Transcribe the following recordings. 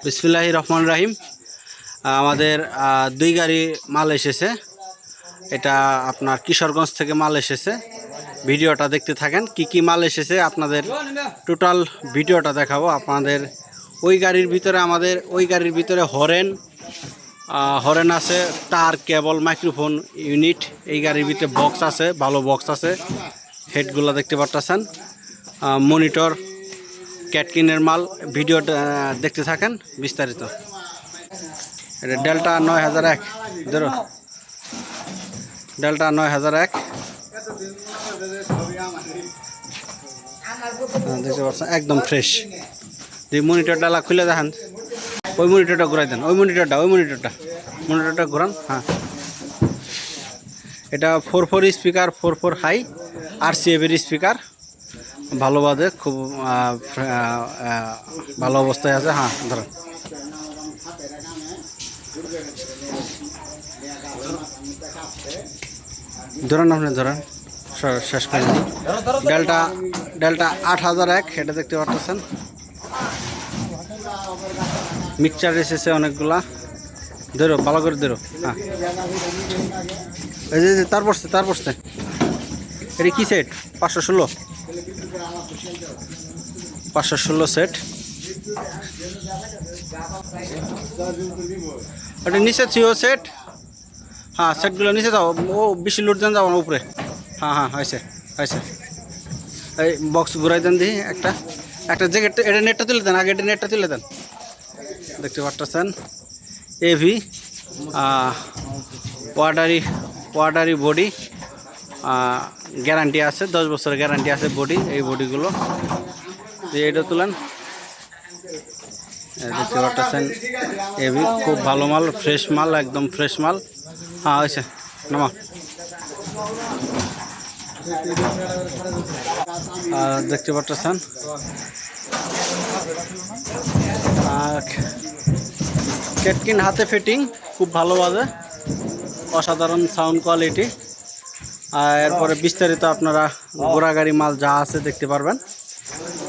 বিসমিল্লাহির রহমানির রহিম। আমাদের দুই গাড়ি মাল এসেছে। এটা আপনার কিশোরগঞ্জ থেকে মাল এসেছে। ভিডিওটা দেখতে থাকেন, কি কি মাল এসেছে আপনাদের টোটাল ভিডিওটা দেখাবো আপনাদের। ওই গাড়ির ভিতরে হরেন আছে, তার কেবল, মাইক্রোফোন ইউনিট। এই গাড়ির ভিতরে বক্স আছে, ভালো বক্স আছে। হেডগুলো দেখতে পাচ্ছেন, মনিটর, ক্যাটকিনের মাল। ভিডিওটা দেখতে থাকেন বিস্তারিত। এটা ডেল্টা 9001, ধরো ডেল্টা 9001 দেখতে পাচ্ছেন, একদম ফ্রেশ। যে মনিটরটা খুলে দেখেন, ওই মনিটরটা ঘুরাই দেন, ওই মনিটরটা ঘুরান। হ্যাঁ, এটা 4.4 স্পিকার, 4.4 হাই, RCA-এর স্পিকার। ভালো বাজে, খুব ভালো অবস্থায় আছে। হ্যাঁ, ধরেন আপনি ধরেন, শেষ করে দিই। ডেল্টা 8001, এটা দেখতে পাচ্ছেন। মিক্সচার এসেছে অনেকগুলা, ধরো ভালো করে ধরো। হ্যাঁ, এই যে তার পড়ছে এটা কি সেট? 516 সেট। ওটা নিচে ছিল সেট। হ্যাঁ, সেটগুলো নিচে যাও, ও বেশি লোড দেন, যাবো না উপরে। হ্যাঁ, হয়েছে। এই বক্স ঘুরাই দেন, দিই একটা জ্যাকেট। এটা নেটটা তুলে দেন, আগে এটা নেটটা তুলে দেন। দেখতে পাচ্ছেন এভি ওয়াটারি বডি, গ্যারান্টি আছে, 10 বছরের গ্যারান্টি আছে বডি। এই বডিগুলো এটা তুলেন, দেখতে পাচ্ছেন এভি, খুব ভালো মাল, ফ্রেশ মাল, একদম ফ্রেশ মাল। হ্যাঁ, হয়েছে, নামা। দেখতে পাচ্ছেন ক্যাটকিন হাতে ফিটিং, খুব ভালো বাজে, অসাধারণ সাউন্ড কোয়ালিটি। এরপরে বিস্তারিত আপনারা ঘোড়াগাড়ি মাল যা আছে দেখতে পারবেন।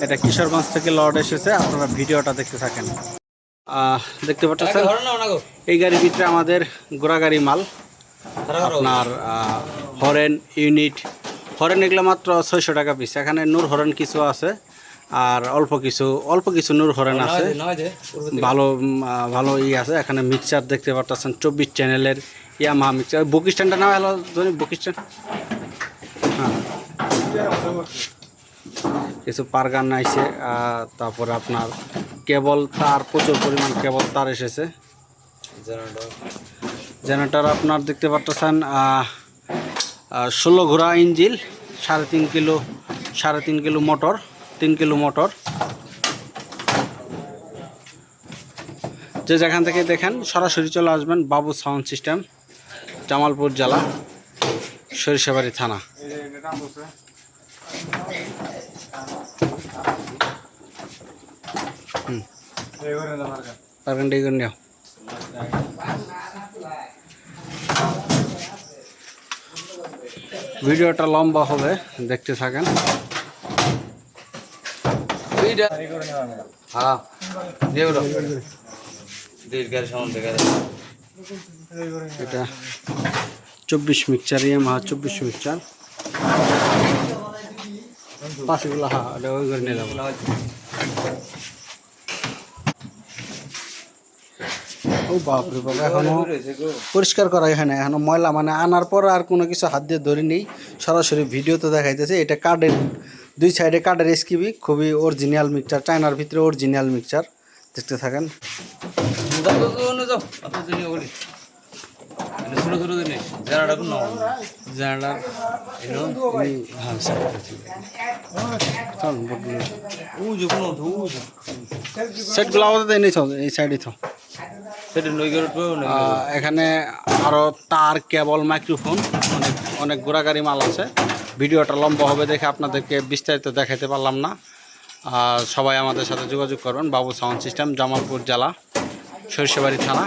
এটা কিশোরগঞ্জ থেকে লর্ড এসেছে, আপনারা ভিডিওটা দেখতে থাকেন। দেখতে পাচ্ছেন এই গাড়ির ভিতরে আমাদের ঘোড়াগাড়ি মাল, আপনার হরেন ইউনিট, হরেন এগুলো মাত্র 600 টাকা পিস। এখানে নূর হরেন কিছু আছে, আর অল্প কিছু নূর হরেন আছে। ভালো আছে। এখানে মিক্সচার দেখতে পাচ্ছেন, 24 চ্যানেলের ইয়ামাহা মিক্সচার। বুক স্ট্যান্ডটা না হলো বুক স্ট্যান্ড। হ্যাঁ, কিছু পারগান আইছে। তারপরে আপনার কেবল তার, প্রচুর পরিমাণ কেবল তার এসেছে। জেনারেটর আপনার দেখতে পাচ্ছেন 16 ঘোড়া ইঞ্জিল, 3.5 কিলো মোটর, 3 কিলো মোটর। যে যেখান থেকে দেখেন সরাসরি চলে আসবেন বাবু সাউন্ড সিস্টেম, জামালপুর জেলা, সরিষাবাড়ি থানা। ভিডিওটা লম্বা হবে, দেখতে থাকেন। এটা 24 মিক্সচার, ইয়ামাহা 24 মিক্সচার পাশেগুলো। হ্যাঁ, এটা ওই করে নিয়ে যাবো। ও বাপরে বাবা, এখনো পরিষ্কার করা হয় না, এখনো ময়লা। মানে আনার পর আর কোনো কিছু হাত দিয়ে ধরে নেই, সরাসরি ভিডিওতে দেখাইতেছে। এটা কার্ডের দুই সাইডে কার্ডের এসকিবি, খুবই অরিজিনাল মিক্সচার, চায়নার ভিতরে অরিজিনাল মিক্সচার। দেখতে থাকেন। সেটগুলো আমাদের এই সাইডে তো। এখানে আরো তার, কেবল, মাইক্রোফোন, অনেক ঘোড়াগাড়ি মাল আছে। ভিডিওটা লম্বা হবে দেখে আপনাদেরকে বিস্তারিত দেখাতে পারলাম না। সবাই আমাদের সাথে যোগাযোগ করবেন, বাবু সাউন্ড সিস্টেম, জামালপুর জেলা, সরিষাবাড়ি থানা।